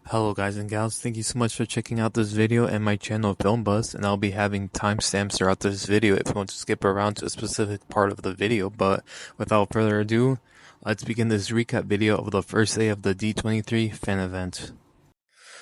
Hello guys and gals, thank you so much for checking out this video and my channel Film Buzz, and I'll be having timestamps throughout this video if you want to skip around to a specific part of the video. But without further ado, let's begin this recap video of the first day of the D23 fan event.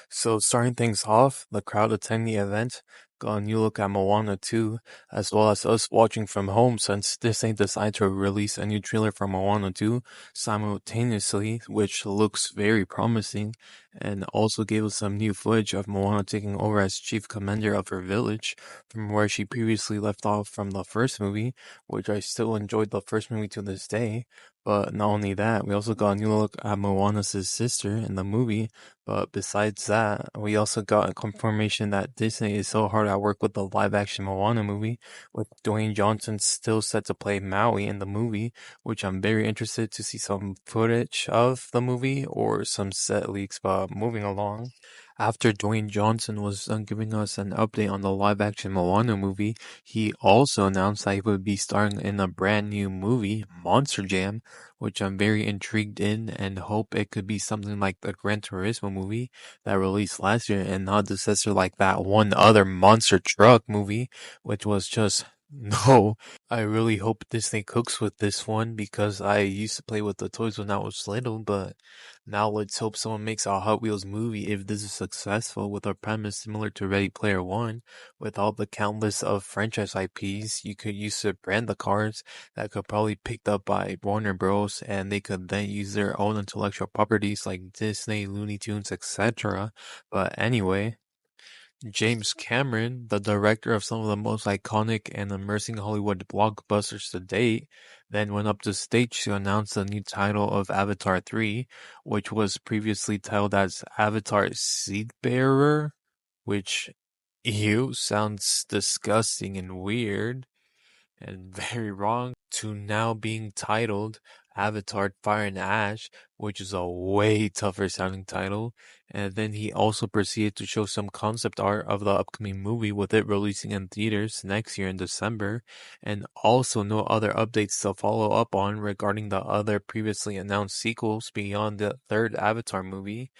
So starting things off, the crowd attending the event got a new look at Moana 2, as well as us watching from home since Disney decided to release a new trailer for Moana 2 simultaneously, which looks very promising, and also gave us some new footage of Moana taking over as chief commander of her village from where she previously left off from the first movie, which I still enjoyed the first movie to this day. But not only that, we also got a new look at Moana's sister in the movie. But besides that, we also got a confirmation that Disney is so hard at work with the live-action Moana movie, with Dwayne Johnson still set to play Maui in the movie, which I'm very interested to see some footage of the movie or some set leaks. But moving along, after Dwayne Johnson was done giving us an update on the live-action Moana movie, he also announced that he would be starring in a brand new movie, Monster Jam, which I'm very intrigued in and hope it could be something like the Gran Turismo movie that released last year and not the successor like that one other monster truck movie, which was just no. I really hope Disney cooks with this one because I used to play with the toys when I was little, but now let's hope someone makes a Hot Wheels movie if this is successful with a premise similar to Ready Player One, with all the countless of franchise IPs you could use to brand the cars that could probably be picked up by Warner Bros. And they could then use their own intellectual properties like Disney, Looney Tunes, etc. But anyway, James Cameron, the director of some of the most iconic and immersing Hollywood blockbusters to date, then went up to stage to announce the new title of Avatar 3, which was previously titled as Avatar Seedbearer, which, ew, sounds disgusting and weird and very wrong, to now being titled Avatar Fire and Ash, which is a way tougher sounding title. And then he also proceeded to show some concept art of the upcoming movie, with it releasing in theaters next year in December, and also no other updates to follow up on regarding the other previously announced sequels beyond the third Avatar movie.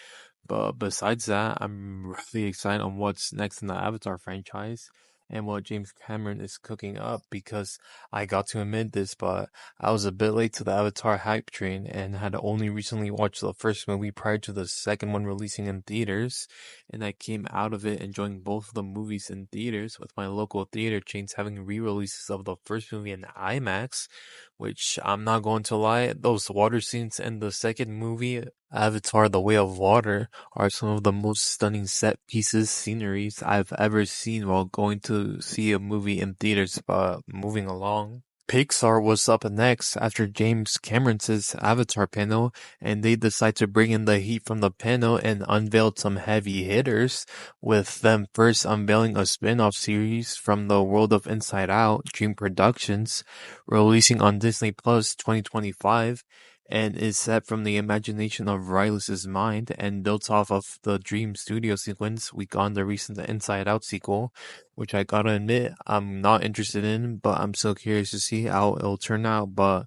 But besides that, I'm really excited on what's next in the Avatar franchise and what James Cameron is cooking up, because I got to admit this, but I was a bit late to the Avatar hype train and had only recently watched the first movie prior to the second one releasing in theaters, and I came out of it enjoying both of the movies in theaters, with my local theater chains having re-releases of the first movie in IMAX, which I'm not going to lie, those water scenes in the second movie, Avatar The Way of Water, are some of the most stunning set pieces, sceneries I've ever seen while going to see a movie in theaters. But moving along, Pixar was up next after James Cameron's Avatar panel, and they decided to bring in the heat from the panel and unveiled some heavy hitters, with them first unveiling a spin-off series from the world of Inside Out, Dream Productions, releasing on Disney Plus 2025, and is set from the imagination of Riley's mind and built off of the Dream Studio sequence we got in the recent Inside Out sequel, which I gotta admit I'm not interested in, but I'm still curious to see how it'll turn out. But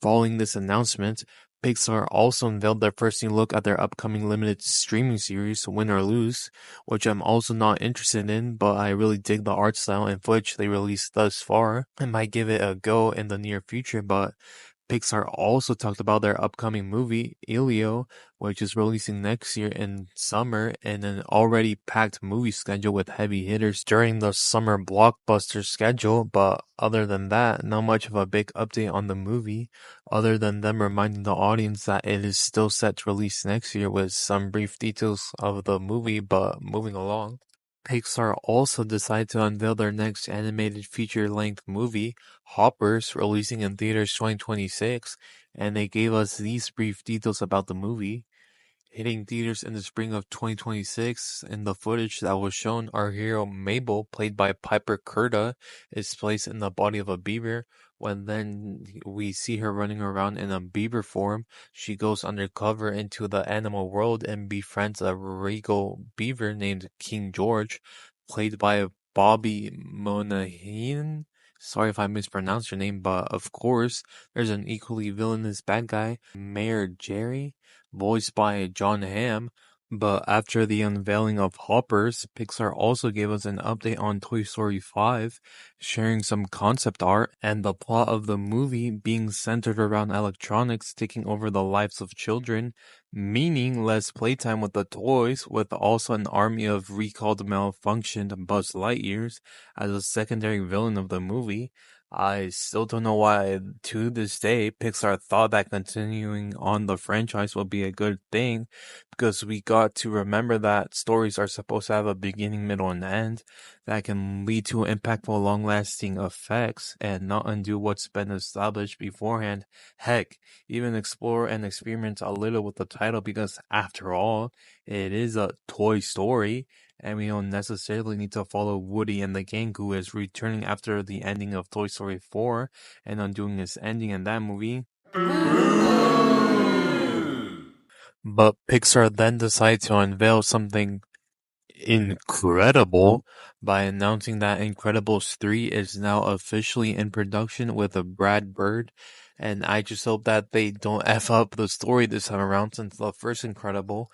following this announcement, Pixar also unveiled their first new look at their upcoming limited streaming series, Win or Lose, which I'm also not interested in, but I really dig the art style and footage they released thus far, and might give it a go in the near future. But Pixar also talked about their upcoming movie, Elio, which is releasing next year in summer, and an already packed movie schedule with heavy hitters during the summer blockbuster schedule. But other than that, not much of a big update on the movie, other than them reminding the audience that it is still set to release next year with some brief details of the movie. But moving along, Pixar also decided to unveil their next animated feature-length movie, Hoppers, releasing in theaters 2026, and they gave us these brief details about the movie. Hitting theaters in the spring of 2026, in the footage that was shown, our hero Mabel, played by Piper Curda, is placed in the body of a beaver. When then we see her running around in a beaver form, she goes undercover into the animal world and befriends a regal beaver named King George, played by Bobby Monahan. Sorry if I mispronounced your name, but of course, there's an equally villainous bad guy, Mayor Jerry, voiced by John Hamm, But after the unveiling of Hoppers, Pixar also gave us an update on Toy Story 5, sharing some concept art and the plot of the movie being centered around electronics taking over the lives of children, meaning less playtime with the toys, with also an army of recalled malfunctioned Buzz Lightyears as a secondary villain of the movie. I still don't know why, to this day, Pixar thought that continuing on the franchise would be a good thing, because we got to remember that stories are supposed to have a beginning, middle, and end that can lead to impactful, long-lasting effects and not undo what's been established beforehand. Heck, even explore and experiment a little with the title, because after all, it is a toy story, and we don't necessarily need to follow Woody and the gang, who is returning after the ending of Toy Story 4 and undoing his ending in that movie. But Pixar then decided to unveil something incredible by announcing that Incredibles 3 is now officially in production with a Brad Bird. And I just hope that they don't F up the story this time around, since the first Incredible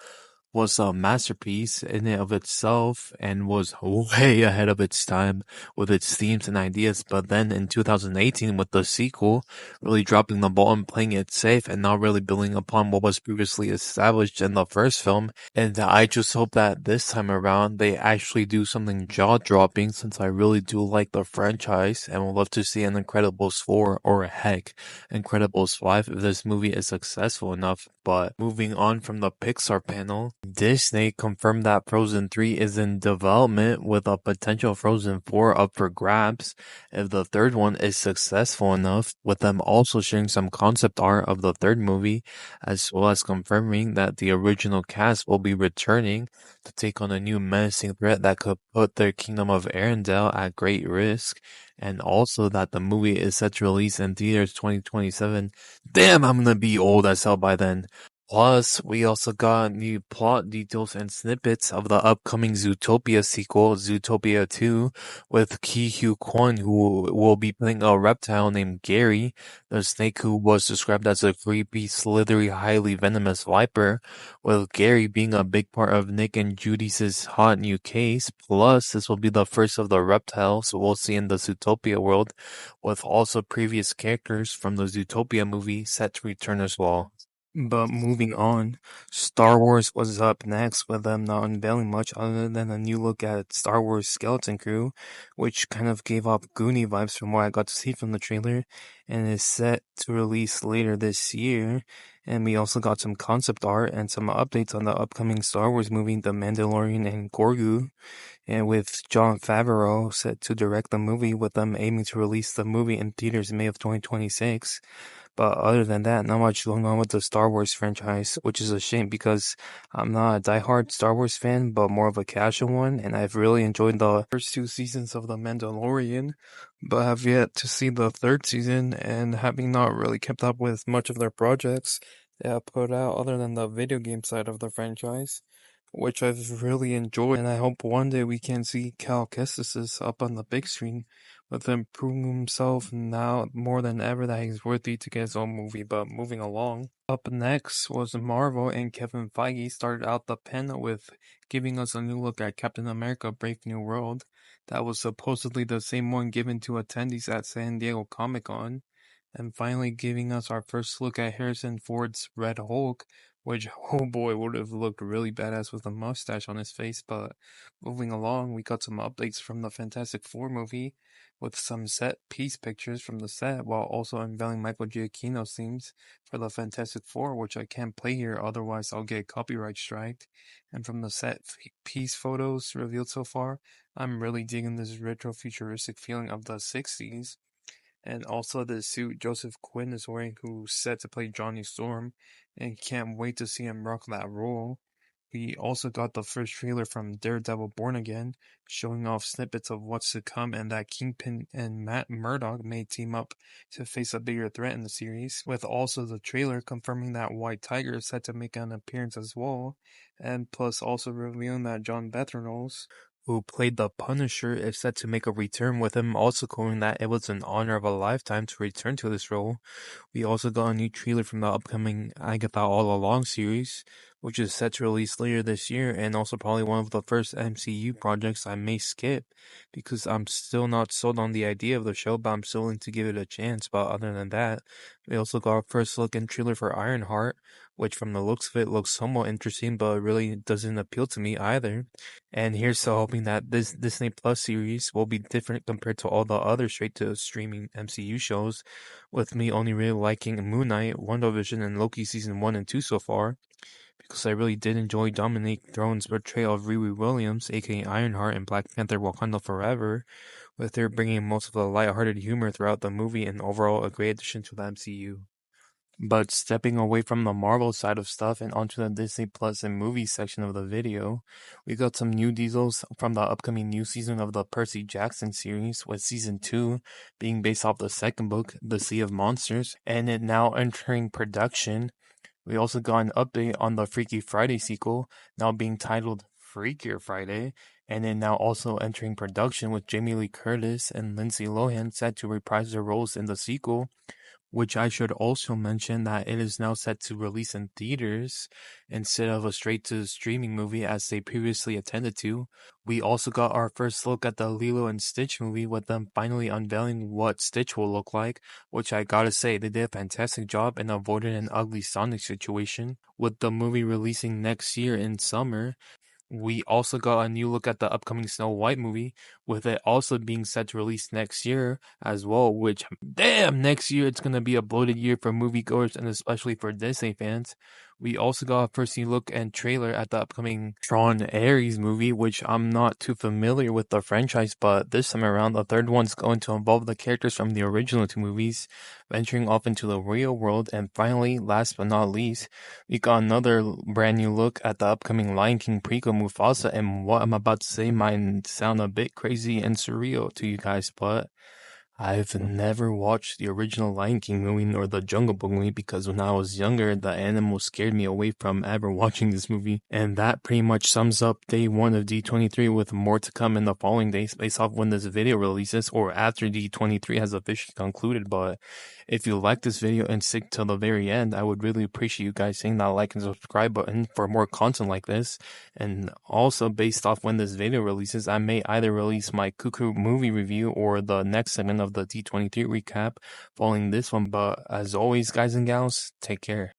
was a masterpiece in and of itself and was way ahead of its time with its themes and ideas. But then in 2018, with the sequel, really dropping the ball and playing it safe and not really building upon what was previously established in the first film. And I just hope that this time around they actually do something jaw-dropping, since I really do like the franchise and would love to see an Incredibles 4 or heck, Incredibles 5 if this movie is successful enough. But moving on from the Pixar panel, Disney confirmed that Frozen 3 is in development, with a potential Frozen 4 up for grabs if the third one is successful enough, with them also sharing some concept art of the third movie, as well as confirming that the original cast will be returning to take on a new menacing threat that could put their Kingdom of Arendelle at great risk, and also that the movie is set to release in theaters 2027. Damn, I'm gonna be old as hell by then. Plus, we also got new plot details and snippets of the upcoming Zootopia sequel, Zootopia 2, with Ki Hugh Kwan, who will be playing a reptile named Gary, the snake who was described as a creepy, slithery, highly venomous viper, with Gary being a big part of Nick and Judy's hot new case. Plus, this will be the first of the reptiles we'll see in the Zootopia world, with also previous characters from the Zootopia movie set to return as well. But moving on, Star Wars was up next, with them not unveiling much other than a new look at Star Wars Skeleton Crew, which kind of gave off Goonie vibes from what I got to see from the trailer, and is set to release later this year. And we also got some concept art and some updates on the upcoming Star Wars movie, The Mandalorian and Grogu, and with Jon Favreau set to direct the movie, with them aiming to release the movie in theaters in May of 2026. But other than that, not much going on with the Star Wars franchise, which is a shame, because I'm not a diehard Star Wars fan, but more of a casual one, and I've really enjoyed the first two seasons of The Mandalorian, but have yet to see the third season, and having not really kept up with much of their projects they have put out other than the video game side of the franchise, which I've really enjoyed, and I hope one day we can see Cal Kestis up on the big screen, with him proving himself now more than ever that he's worthy to get his own movie. But moving along, up next was Marvel, and Kevin Feige started out the panel with giving us a new look at Captain America Brave New World. That was supposedly the same one given to attendees at San Diego Comic-Con. And finally giving us our first look at Harrison Ford's Red Hulk, which, oh boy, would have looked really badass with a mustache on his face. But moving along, we got some updates from the Fantastic Four movie, with some set piece pictures from the set, while also unveiling Michael Giacchino's themes for the Fantastic Four, which I can't play here, otherwise I'll get copyright striked. And from the set piece photos revealed so far, I'm really digging this retro futuristic feeling of the 60s. And also the suit Joseph Quinn is wearing, who's set to play Johnny Storm, and can't wait to see him rock that role. We also got the first trailer from Daredevil Born Again, showing off snippets of what's to come, and that Kingpin and Matt Murdock may team up to face a bigger threat in the series, with also the trailer confirming that White Tiger is set to make an appearance as well, and plus also revealing that John Bethrenos who played the Punisher, is set to make a return, with him also claiming that it was an honor of a lifetime to return to this role. We also got a new trailer from the upcoming Agatha All Along series, which is set to release later this year, and also probably one of the first MCU projects I may skip, because I'm still not sold on the idea of the show, but I'm still willing to give it a chance. But other than that, we also got our first look and trailer for Ironheart, which from the looks of it looks somewhat interesting, but really doesn't appeal to me either. And here's to hoping that this Disney Plus series will be different compared to all the other straight-to-streaming MCU shows, with me only really liking Moon Knight, WandaVision, and Loki Season 1 and 2 so far, because I really did enjoy Dominique Throne's portrayal of Riri Williams, aka Ironheart, in Black Panther Wakanda Forever, with her bringing most of the lighthearted humor throughout the movie and overall a great addition to the MCU. But stepping away from the Marvel side of stuff and onto the Disney Plus and movies section of the video, we got some new details from the upcoming new season of the Percy Jackson series, with season 2 being based off the second book, The Sea of Monsters, and it now entering production. We also got an update on the Freaky Friday sequel, now being titled Freakier Friday, and it now also entering production, with Jamie Lee Curtis and Lindsay Lohan set to reprise their roles in the sequel, which I should also mention that it is now set to release in theaters instead of a straight-to-streaming movie as they previously intended to. We also got our first look at the Lilo and Stitch movie, with them finally unveiling what Stitch will look like, which I gotta say, they did a fantastic job and avoided an ugly Sonic situation, with the movie releasing next year in summer. We also got a new look at the upcoming Snow White movie, with it also being set to release next year as well, which, damn, next year it's gonna be a bloated year for moviegoers and especially for Disney fans. We also got a first new look and trailer at the upcoming Tron Ares movie, which I'm not too familiar with the franchise, but this time around, the third one's going to involve the characters from the original two movies, venturing off into the real world. And finally, last but not least, we got another brand new look at the upcoming Lion King prequel, Mufasa, and what I'm about to say might sound a bit crazy and surreal to you guys, but I've never watched the original Lion King movie nor the Jungle Book movie, because when I was younger, the animals scared me away from ever watching this movie. And that pretty much sums up day 1 of D23, with more to come in the following days based off when this video releases or after D23 has officially concluded. But if you like this video and stick till the very end, I would really appreciate you guys hitting that like and subscribe button for more content like this. And also, based off when this video releases, I may either release my Cuckoo movie review or the next segment of the D23 recap following this one. But as always, guys and gals, take care.